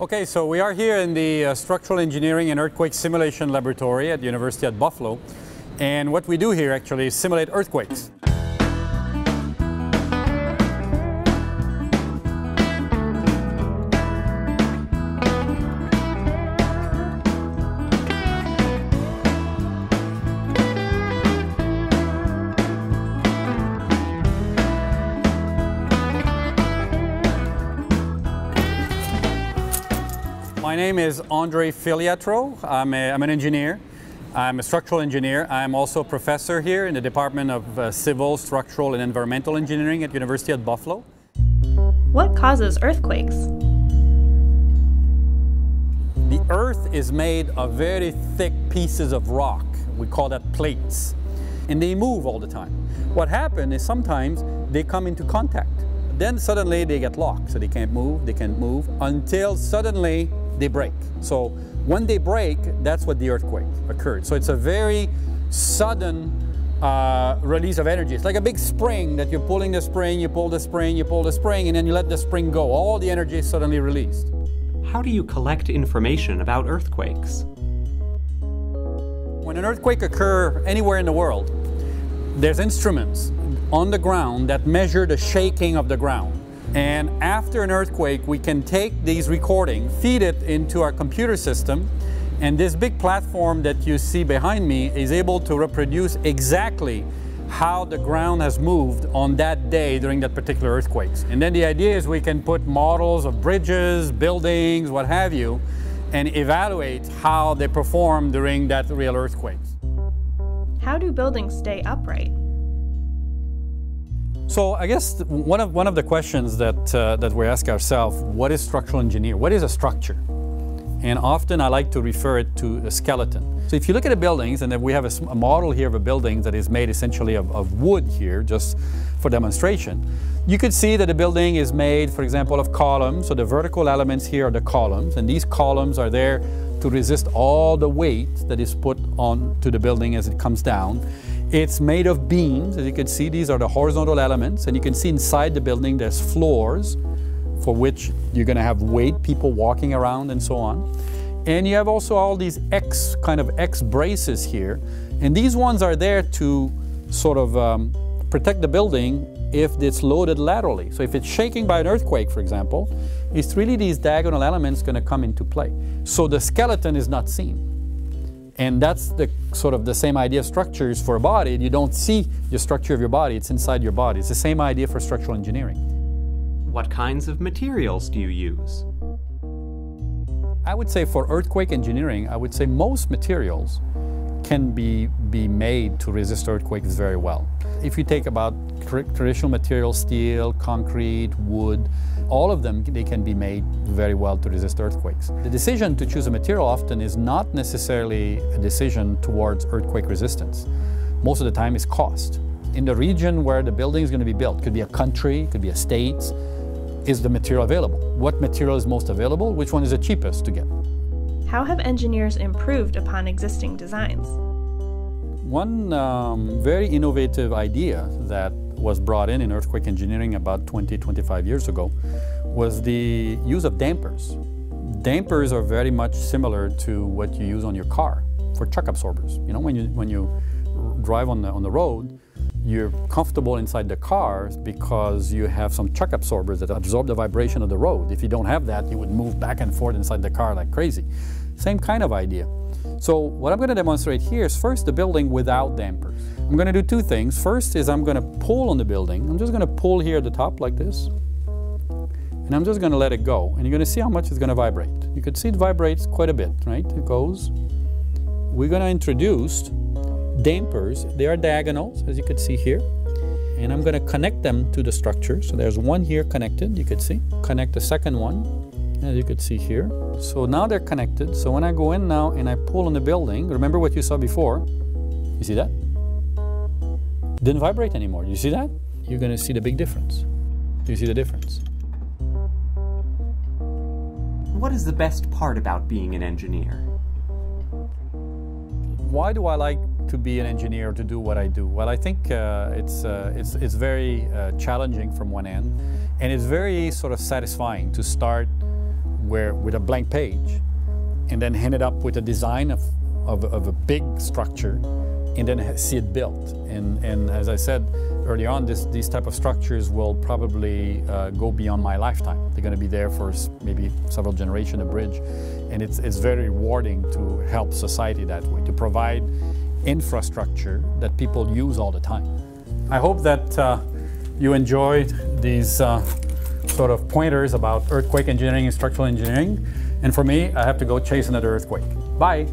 Okay, so we are here in the Structural Engineering and Earthquake Simulation Laboratory at the University at Buffalo. And what we do here actually is simulate earthquakes. My name is Filiatrault. I'm an engineer. I'm a structural engineer. I'm also a professor here in the Department of Civil, Structural and Environmental Engineering at University at Buffalo. What causes earthquakes? The Earth is made of very thick pieces of rock. We call that plates. And they move all the time. What happens is sometimes they come into contact. Then suddenly they get locked, so they can't move until suddenly they break. So when they break, that's what the earthquake occurred. So it's a very sudden release of energy. It's like a big spring that you're pulling the spring, you pull the spring, you pull the spring, and then you let the spring go. All the energy is suddenly released. How do you collect information about earthquakes? When an earthquake occurs anywhere in the world, there's instruments on the ground that measure the shaking of the ground. And after an earthquake, we can take these recordings, feed it into our computer system, and this big platform that you see behind me is able to reproduce exactly how the ground has moved on that day during that particular earthquake. And then the idea is we can put models of bridges, buildings, what have you, and evaluate how they perform during that real earthquake. How do buildings stay upright? So I guess one of the questions that we ask ourselves, what is structural engineering? What is a structure? And often I like to refer it to a skeleton. So if you look at the buildings, and then we have a model here of a building that is made essentially of wood here, just for demonstration, you could see that the building is made, for example, of columns. So the vertical elements here are the columns, and these columns are there to resist all the weight that is put onto the building as it comes down. It's made of beams. As you can see, these are the horizontal elements, and you can see inside the building there's floors for which you're going to have weight, people walking around and so on. And you have also all these X braces here, and these ones are there to sort of protect the building if it's loaded laterally. So if it's shaking by an earthquake, for example, it's really these diagonal elements going to come into play. So the skeleton is not seen. And that's the sort of the same idea of structures for a body. You don't see the structure of your body, it's inside your body. It's the same idea for structural engineering. What kinds of materials do you use? I would say for earthquake engineering, I would say most materials can be made to resist earthquakes very well. If you take about traditional materials, steel, concrete, wood, all of them, they can be made very well to resist earthquakes. The decision to choose a material often is not necessarily a decision towards earthquake resistance. Most of the time it's cost. In the region where the building is going to be built, could be a country, could be a state, is the material available? What material is most available? Which one is the cheapest to get? How have engineers improved upon existing designs? One very innovative idea that was brought in earthquake engineering about 20-25 years ago was the use of dampers. Dampers are very much similar to what you use on your car for shock absorbers. You know, when you drive on the road, you're comfortable inside the car because you have some shock absorbers that absorb the vibration of the road. If you don't have that, you would move back and forth inside the car like crazy. Same kind of idea. So what I'm going to demonstrate here is first the building without dampers. I'm going to do two things. First is I'm going to pull on the building. I'm just going to pull here at the top like this. And I'm just going to let it go. And you're going to see how much it's going to vibrate. You can see it vibrates quite a bit, right? It goes. We're going to introduce dampers. They are diagonals, as you can see here. And I'm going to connect them to the structure. So there's one here connected, you could see. Connect the second one, as you could see here. So now they're connected. So when I go in now and I pull on the building, remember what you saw before? You see that? Didn't vibrate anymore. You see that? You're going to see the big difference. Do you see the difference? What is the best part about being an engineer? Why do I like to be an engineer, to do what I do? Well, I think it's very challenging from one end, and it's very sort of satisfying to start where with a blank page, and then ended up with a design of a big structure, and then see it built. And as I said earlier on, these type of structures will probably go beyond my lifetime. They're going to be there for maybe several generations, a bridge. And it's very rewarding to help society that way, to provide infrastructure that people use all the time. I hope that you enjoyed these sort of pointers about earthquake engineering and structural engineering. And for me, I have to go chase another earthquake. Bye.